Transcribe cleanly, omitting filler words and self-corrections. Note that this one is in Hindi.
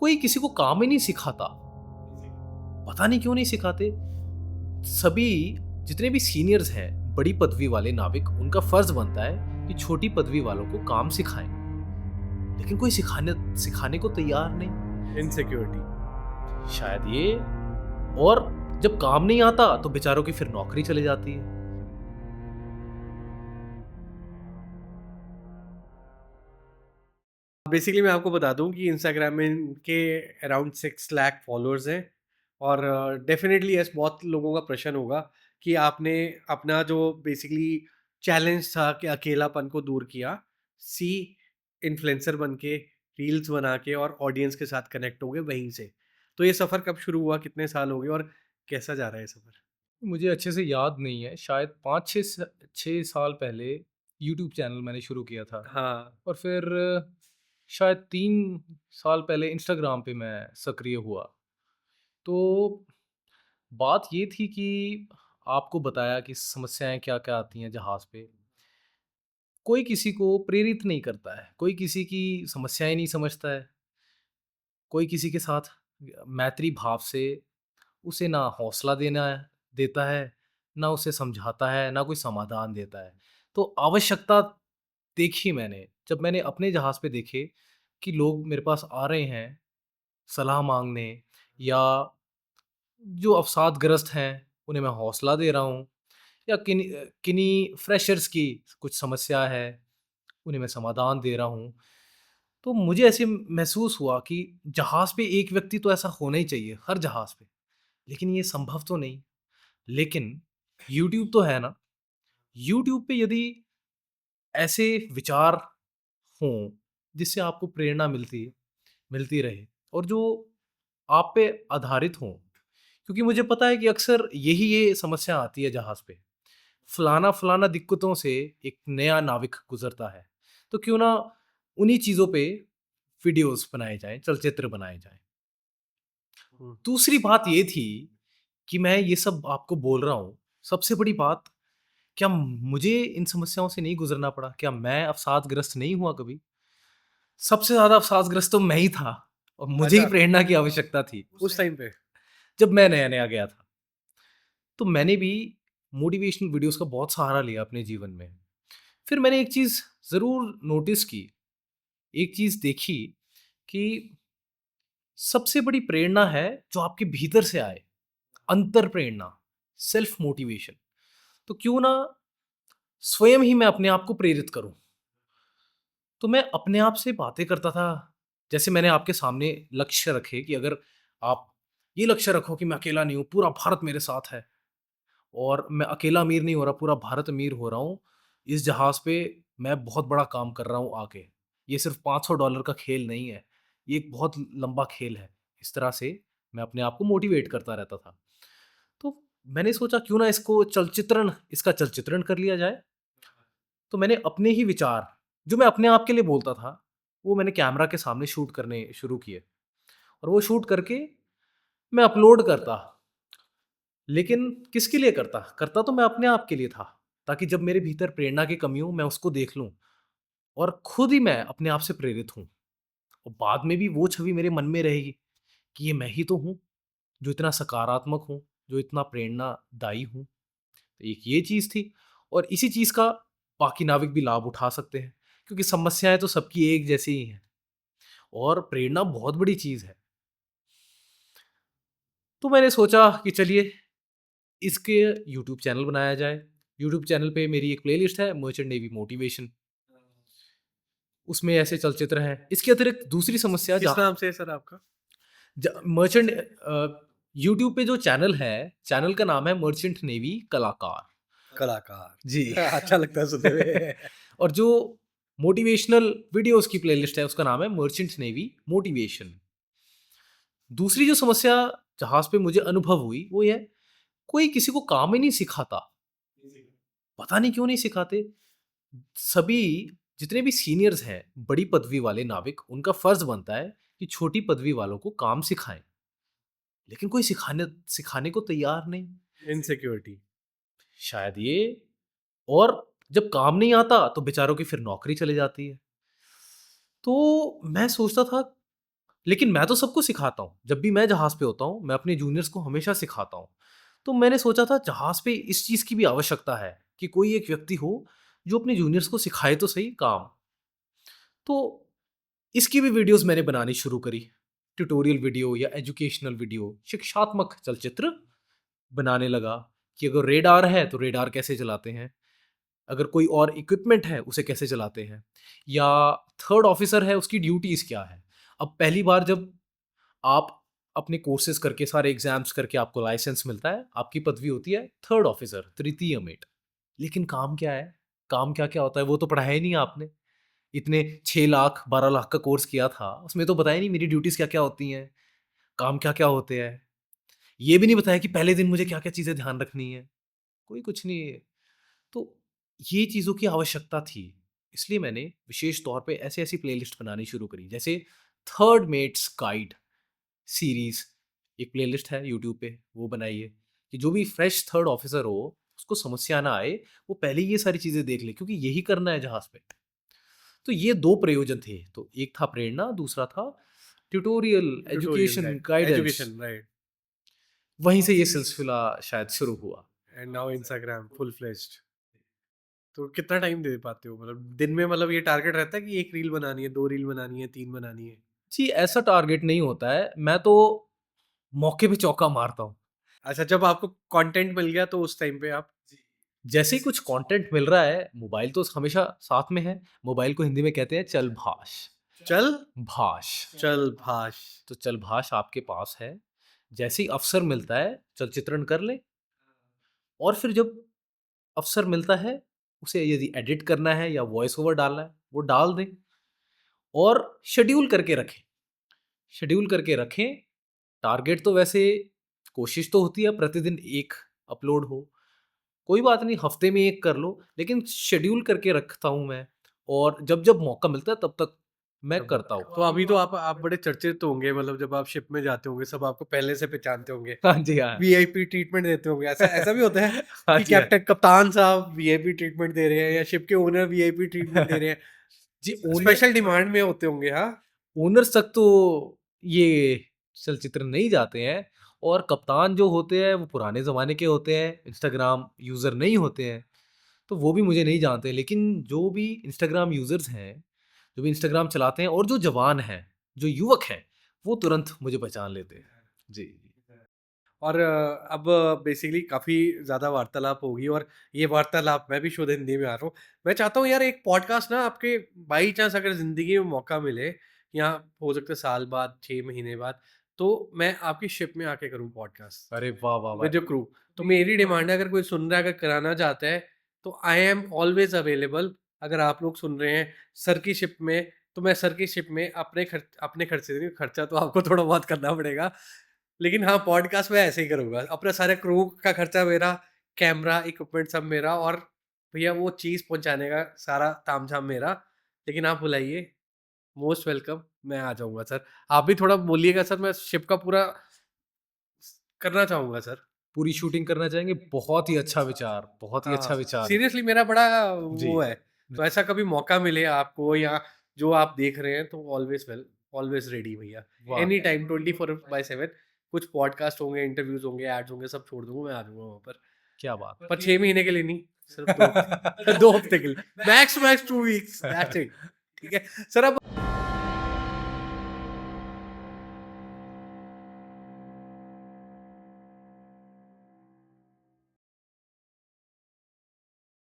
कोई किसी को काम ही नहीं सिखाता। पता नहीं क्यों नहीं सिखाते। सभी जितने भी सीनियर्स हैं, बड़ी पदवी वाले नाविक, उनका फर्ज बनता है कि छोटी पदवी वालों को काम सिखाएं। लेकिन कोई सिखाने सिखाने को तैयार नहीं। इनसिक्योरिटी। शायद ये। और जब काम नहीं आता तो बेचारों की फिर नौकरी चली जाती है। बेसिकली मैं आपको बता दूं कि इंस्टाग्राम में इनके अराउंड 6 लाख फॉलोअर्स हैं। और डेफिनेटली यस, बहुत लोगों का प्रश्न होगा कि आपने अपना जो बेसिकली चैलेंज था कि अकेलापन को दूर किया, सी इन्फ्लुएंसर बन के, रील्स बना के और ऑडियंस के साथ कनेक्ट हो गए वहीं से। तो ये सफ़र कब शुरू हुआ, कितने साल हो गए और कैसा जा रहा है ये सफ़र? मुझे अच्छे से याद नहीं है, शायद 5-6 साल पहले यूट्यूब चैनल मैंने शुरू किया था। हाँ। और फिर शायद 3 साल पहले इंस्टाग्राम पे मैं सक्रिय हुआ। तो बात ये थी कि आपको बताया कि समस्याएँ क्या-क्या आती हैं जहाज़ पे। कोई किसी को प्रेरित नहीं करता है, कोई किसी की समस्याएँ नहीं समझता है, कोई किसी के साथ मैत्री भाव से उसे ना हौसला देता है, ना उसे समझाता है, ना कोई समाधान देता है। तो आवश्यकता देखी मैंने, जब मैंने अपने जहाज़ पे देखे कि लोग मेरे पास आ रहे हैं सलाह माँगने, या जो अवसादग्रस्त हैं, उन्हें मैं हौसला दे रहा हूँ, या किन्हीं फ्रेशर्स की कुछ समस्या है, उन्हें मैं समाधान दे रहा हूँ। तो मुझे ऐसे महसूस हुआ कि जहाज़ पे एक व्यक्ति तो ऐसा होना ही चाहिए, हर जहाज़ पे। लेकिन ये संभव तो नहीं। लेकिन यूट्यूब तो है ना, यूट्यूब पे यदि ऐसे विचार हों, जिससे आपको प्रेरणा मिलती रहे, और जो आप पे आधारित हों। क्योंकि मुझे पता है कि अक्सर ये समस्या आती है जहाज़ पे। फलाना-फलाना दिक्कतों से एक नया नाविक गुज़रता है। तो क्यों ना उन्हीं चीज़ों पे वीडियोज़ बनाए जाएँ, चलचित्र बनाए जाएँ। हुँ। दूसरी बात ये थी कि मैं ये सब आपको बोल रहा हूँ, सबसे बड़ी बात, क्या मुझे इन समस्याओं से नहीं गुज़रना पड़ा? क्या मैं अवसादग्रस्त नहीं हुआ कभी? सबसे ज़्यादा अवसादग्रस्त तो मैं ही था, और मुझे ही अच्छा, प्रेरणा की आवश्यकता थी, उस टाइम पे? जब मैं नया-नया गया था। तो मैंने भी मोटिवेशनल वीडियोज़ का बहुत सहारा लिया अपने जीवन में। फिर मैंने एक चीज़ ज़रूर नोटिस की, एक चीज़ देखी कि सबसे बड़ी प्रेरणा है जो आपके भीतर से आए, अंतर प्रेरणा, सेल्फ मोटिवेशन। तो क्यों ना स्वयं ही मैं अपने आप को प्रेरित करूँ। तो मैं अपने आप से बातें करता था। जैसे मैंने आपके सामने लक्ष्य रखे कि अगर आप ये लक्ष्य रखो कि मैं अकेला नहीं हूँ, पूरा भारत मेरे साथ है, और मैं अकेला अमीर नहीं हो रहा, पूरा भारत अमीर हो रहा हूँ। इस जहाज़ पे मैं बहुत बड़ा काम कर रहा हूँ आके। ये सिर्फ़ $500 का खेल नहीं है, ये एक बहुत लंबा खेल है। इस तरह से मैं अपने आप को मोटिवेट करता रहता था। तो मैंने सोचा क्यों ना इसका चलचित्रण कर लिया जाए। तो मैंने अपने ही विचार, जो मैं अपने आप के लिए बोलता था, वो मैंने कैमरा के सामने शूट करने शुरू किए, और वो शूट करके मैं अपलोड करता। लेकिन किसके लिए करता? करता तो मैं अपने आप के लिए था, ताकि जब मेरे भीतर प्रेरणा की कमी हो, मैं उसको देख लूँ और खुद ही मैं अपने आप से प्रेरित हूँ। और बाद में भी वो छवि मेरे मन में रहेगी कि ये मैं ही तो हूँ, जो इतना सकारात्मक हूँ, जो इतना प्रेरणादायी हूँ। तो एक ये चीज़ थी, और इसी चीज़ का बाकी नाविक भी लाभ उठा सकते हैं, क्योंकि समस्याएँ तो सबकी एक जैसी ही हैं, और प्रेरणा बहुत बड़ी चीज़ है। तो मैंने सोचा कि चलिए इसके यूट्यूब चैनल बनाया जाए। यूट्यूब चैनल पे मेरी एक प्लेलिस्ट है, मर्चेंट नेवी मोटिवेशन। उसमें ऐसे चलचित्र हैं। इसके अतिरिक्त दूसरी समस्या किस जहाँ नाम से है सर आपका? मर्चेंट यूट्यूब पे जो चैनल है, चैनल का नाम है मर्चेंट नेवी कलाकार। कलाकार। जी। अच्छा लगता है सुनने में। और जो मोटिवेशनल वीडियोज़ की प्लेलिस्ट है, उसका नाम है मर्चेंट नेवी मोटिवेशन। दूसरी जो समस्या जहाज़ पे मुझे अनुभव हुई, वो ये है, कोई किसी को काम ही नहीं सिखाता। पता नहीं क्यों नहीं सिखाते। सभी जितने भी सीनियर्स हैं, बड़ी पदवी वाले नाविक, उनका फर्ज़ बनता है कि छोटी पदवी वालों को काम सिखाएँ। लेकिन कोई सिखाने को तैयार नहीं। इनसिक्योरिटी। शायद ये। और जब काम नहीं आता तो बेचारों की फिर नौकरी चली जाती है। तो मैं सोचता था लेकिन मैं तो सबको सिखाता हूँ। जब भी मैं जहाज़ पे होता हूँ, मैं अपने जूनियर्स को हमेशा सिखाता हूँ। तो मैंने सोचा था जहाज़ पे इस चीज़ की भी आवश्यकता है कि कोई एक व्यक्ति हो जो अपने जूनियर्स को सिखाए तो सही काम। तो इसकी भी वीडियोज़ मैंने बनानी शुरू करी। ट्यूटोरियल वीडियो या एजुकेशनल वीडियो, शिक्षात्मक चलचित्र बनाने लगा कि अगर रेडार है तो रेडार कैसे चलाते हैं? अगर कोई और इक्विपमेंट है उसे कैसे चलाते हैं? या थर्ड ऑफिसर है उसकी ड्यूटीज़ क्या है? अब पहली बार जब आप अपने कोर्सेज़ करके सारे एग्ज़ाम्स करके आपको लाइसेंस मिलता है, आपकी पदवी होती है थर्ड ऑफिसर, तृतीय मेट। लेकिन काम क्या है? काम क्या-क्या होता है वो तो पढ़ाया ही नहीं आपने। इतने 6 लाख, 12 लाख का कोर्स किया था, उसमें तो बताया नहीं मेरी ड्यूटीज़ क्या-क्या होती हैं, काम क्या-क्या होते हैं। ये भी नहीं बताया कि पहले दिन मुझे क्या-क्या चीज़ें ध्यान रखनी है, कोई कुछ नहीं। तो ये चीज़ों की आवश्यकता थी, इसलिए मैंने विशेष तौर पे ऐसी-ऐसी प्लेलिस्ट बनानी शुरू करी। जैसे थर्ड मेट्स गाइड सीरीज़ एक प्लेलिस्ट है यूट्यूब पे, वो बनाइए कि जो भी फ्रेश थर्ड ऑफिसर हो, उसको समस्या ना आए, वो पहले ही ये सारी चीज़ें देख ले क्योंकि यही करना है जहाज़ पे। तो ये 2 प्रयोजन थे, तो एक था प्रेरणा, दूसरा था tutorial, tutorial education, right, guidance. Education right. वहीं से ये सिलसिला शायद शुरू हुआ। And now Instagram full fledged. तो कितना टाइम दे पाते हो? मतलब दिन में, मतलब ये टारगेट रहता है कि 1 रील बनानी है, 2 रील बनानी है, 3 बनानी है? जी, ऐसा टारगेट नहीं होता है, मैं तो मौके पे चौका मारता हूँ। अच्छा, जब आपको कंटेंट मिल गया तो उस टाइम पे आप जैसे ही कुछ कंटेंट मिल रहा है, मोबाइल तो हमेशा साथ में है, मोबाइल को हिंदी में कहते हैं चल भाष, चल भाष। चल भाष। तो चल भाष आपके पास है, जैसे ही अवसर मिलता है, चल चित्रण कर लें और फिर जब अवसर मिलता है, उसे यदि एडिट करना है या वॉइस ओवर डालना है, वो डाल दें और शेड्यूल करके रखें। शेड्यूल करके रखें, टारगेट तो वैसे कोशिश तो होती है प्रतिदिन 1 अपलोड हो। कोई बात नहीं हफ्ते में 1 कर लो, लेकिन शेड्यूल करके रखता हूँ मैं और जब-जब मौका मिलता है तब तक मैं तब करता हूँ। तो अभी तो आप बड़े चर्चित तो होंगे, मतलब जब आप शिप में जाते होंगे सब आपको पहले से पहचानते होंगे, हाँ जी, हाँ। वीआईपी ट्रीटमेंट देते होंगे। ऐसा ऐसा भी होता है हाँ कि जी, हाँ। कैप्टन कप्तान साहब वीआईपी ट्रीटमेंट दे रहे हैं या शिप के ओनर वीआईपी ट्रीटमेंट दे रहे हैं? जी, ओनर स्पेशल डिमांड में होते होंगे, हाँ? ओनर्स तक तो ये चलचित्र नहीं जाते हैं और कप्तान जो होते हैं वो पुराने ज़माने के होते हैं, इंस्टाग्राम यूज़र नहीं होते हैं, तो वो भी मुझे नहीं जानते। लेकिन जो भी इंस्टाग्राम यूज़र्स हैं, जो भी इंस्टाग्राम चलाते हैं और जो जवान हैं, जो युवक हैं, वो तुरंत मुझे पहचान लेते हैं। जी। और अब बेसिकली काफ़ी ज़्यादा वार्तालाप होगी, और ये वार्तालाप मैं भी शुद्ध हिंदी में आ रहा हूँ। मैं चाहता हूँ यार एक पॉडकास्ट ना आपके, बाई चांस अगर ज़िंदगी में मौका मिले, या हो सकता है साल बाद, 6 महीने बाद, तो मैं आपकी शिप में आके करूँ पॉडकास्ट अरे वाह, वाह, वाह! With your crew. तो मेरी डिमांड है, अगर कोई सुन रहा है, अगर कराना चाहता है, तो आई एम ऑलवेज़ अवेलेबल। अगर आप लोग सुन रहे हैं सर की शिप में, तो मैं सर की शिप में अपने खर्चे से नहीं, खर्चा तो आपको थोड़ा बहुत करना पड़ेगा। लेकिन हाँ, पॉडकास्ट मैं ऐसे ही करूँगा। अपना सारे क्रू का खर्चा मेरा, कैमरा, इक्विपमेंट सब मेरा, और भैया वो चीज़ पहुँचाने का सारा तामझाम मेरा। लेकिन आप बुलाइए, मोस्ट वेलकम, मैं आ जाऊँगा सर। आप भी थोड़ा बोलिएगा सर, मैं शिप का पूरा करना चाहूँगा सर। पूरी शूटिंग करना चाहेंगे? बहुत ही अच्छा विचार, बहुत ही अच्छा हाँ, विचार है। सीरियसली मेरा बड़ा जी। वो है। तो ऐसा कभी मौका मिले आपको, या जो आप देख रहे हैं, तो ऑलवेज़ रेडी भैया। वाह! एनी टाइम 24/7 कुछ पॉडकास्ट होंगे, इंटरव्यूज़ होंगे, एड्स होंगे, सब छोड़ दूँगा, मैं आ जाऊँगा वहाँ पर। क्या बात पर 6 महीने के लिए नहीं, सिर्फ़ 2 हफ्ते 2 हफ्ते के लिए। Max to max 2 weeks, that's it. ठीक है? सर अब